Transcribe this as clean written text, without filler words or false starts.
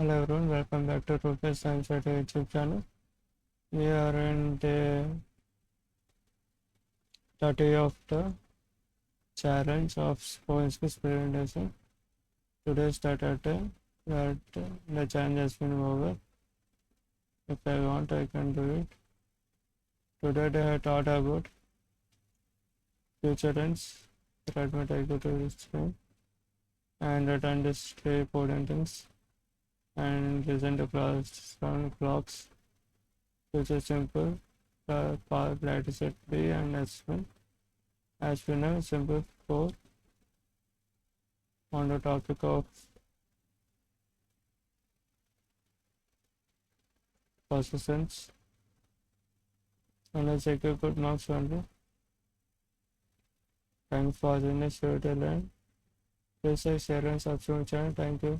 Hello everyone, welcome back to Rupes Science at YouTube channel. We are in day 30 of the challenge of Coinskis presentation. Today started that the challenge has been over. If I want, I can do it. Today I thought about future tense. Let me take you to the screen and return this three important things and listen to class sound clocks. Future simple. Power practice at B and S1. As we know, simple 4 on the topic of possessions. And let's check your good marks only. Thanks for watching the tutorial and please like, share and subscribe channel. Thank you.